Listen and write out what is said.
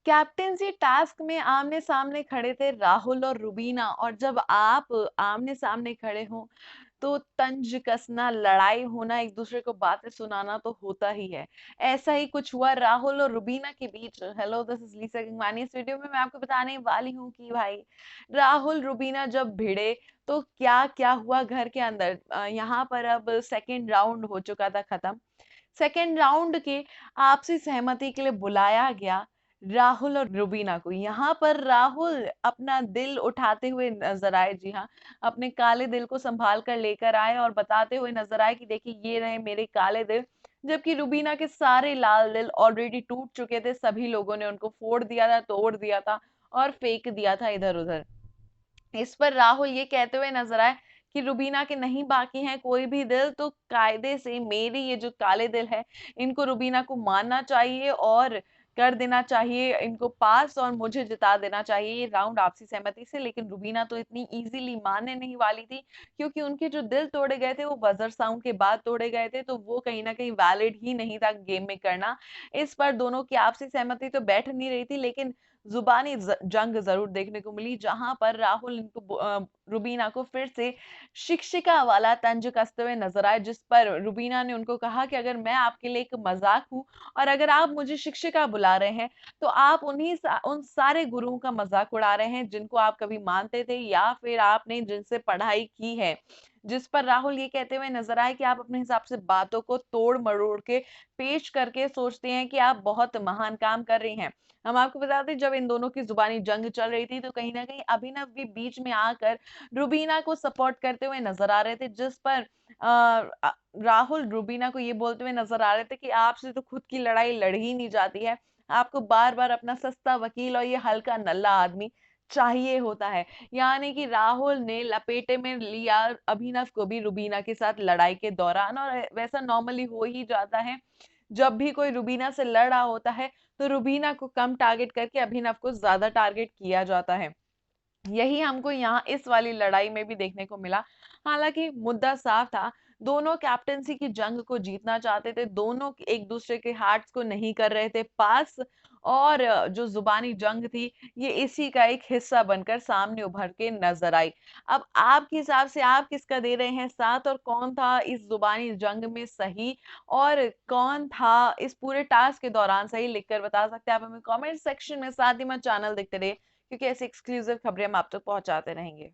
Captaincy task में आमने-सामने खड़े थे राहुल और रुबीना, और जब आप आमने-सामने खड़े हो तो तंज कसना, लड़ाई होना, एक-दूसरे को बातें सुनाना तो होता ही है। ऐसा ही कुछ हुआ राहुल और रुबीना के बीच। हेलो, दिस इज़ लिसा गंगवानी। इस वीडियो में मैं आपको बताने वाली हूँ कि भाई राहुल रुबीना जब भिड़े तो क्या-क्या हुआ घर के अंदर। यहाँ पर अब सेकंड राउंड हो चुका था खत्म। सेकेंड राउंड के आपसी सहमति के लिए बुलाया गया राहुल और रुबीना को। यहाँ पर राहुल अपना दिल उठाते हुए नजर आए। जी हाँ, अपने काले दिल को संभाल कर लेकर आए और बताते हुए नजर आए कि देखिए ये रहे मेरे काले दिल। जबकि रुबीना के सारे लाल दिल ऑलरेडी टूट चुके थे, सभी लोगों ने उनको फोड़ दिया था, तोड़ दिया था और फेंक दिया था इधर उधर। इस पर राहुल ये कहते हुए नजर आए कि रुबीना के नहीं बाकी हैं कोई भी दिल, तो कायदे से मेरे ये जो काले दिल है इनको रुबीना को मानना चाहिए और कर देना चाहिए इनको पास, और मुझे जिता देना चाहिए ये राउंड आपसी सहमति से। लेकिन रुबीना तो इतनी इजीली मानने नहीं वाली थी, क्योंकि उनके जो दिल तोड़े गए थे वो बजर साउंड के बाद तोड़े गए थे, तो वो कहीं ना कहीं वैलिड ही नहीं था गेम में करना। इस पर दोनों की आपसी सहमति तो बैठ नहीं रही थी, लेकिन जुबानी जंग जरूर देखने को मिली, जहां पर राहुल इनको रुबीना को फिर से शिक्षिका वाला तंज कसते हुए नजर आए, जिस पर रुबीना ने उनको कहा कि अगर मैं आपके लिए एक मजाक हूं और अगर आप मुझे शिक्षिका बुला रहे हैं तो आप उन सारे गुरुओं का मजाक उड़ा रहे हैं जिनको आप कभी मानते थे या फिर आपने जिनसे पढ़ाई की है। जिस पर राहुल ये कहते हुए नजर आए कि आप अपने हिसाब से बातों को तोड़ मरोड़ के पेश करके सोचते हैं कि आप बहुत महान काम कर रही हैं। हम आपको बता दें, जब इन दोनों की जुबानी जंग चल रही थी तो कहीं ना कहीं अभिनव भी बीच में आकर रुबीना को सपोर्ट करते हुए नजर आ रहे थे, जिस पर राहुल रुबीना को ये बोलते हुए नजर आ रहे थे कि आपसे तो खुद की लड़ाई लड़ ही नहीं जाती है, आपको बार बार अपना सस्ता वकील और ये हल्का नल्ला आदमी चाहिए होता है। यानी कि राहुल ने लपेटे में लिया अभिनव को भी रुबीना के साथ लड़ाई के दौरान, और वैसा नॉर्मली हो ही जाता है जब भी कोई रुबीना से लड़ रहा होता है तो रुबीना को कम टारगेट करके अभिनव को ज्यादा टारगेट किया जाता है। यही हमको यहाँ इस वाली लड़ाई में भी देखने को मिला। हालांकि मुद्दा साफ था, दोनों कैप्टेंसी की जंग को जीतना चाहते थे, दोनों एक दूसरे के हार्ट्स को नहीं कर रहे थे पास, और जो जुबानी जंग थी ये इसी का एक हिस्सा बनकर सामने उभर के नजर आई। अब आपके हिसाब से आप किसका दे रहे हैं साथ, और कौन था इस जुबानी जंग में सही और कौन था इस पूरे टास्क के दौरान सही, लिखकर बता सकते हैं आप हमें कमेंट सेक्शन में। साथ ही में चैनल देखते रहिए, क्योंकि ऐसी एक्सक्लूसिव खबरें हम आप तक पहुंचाते रहेंगे।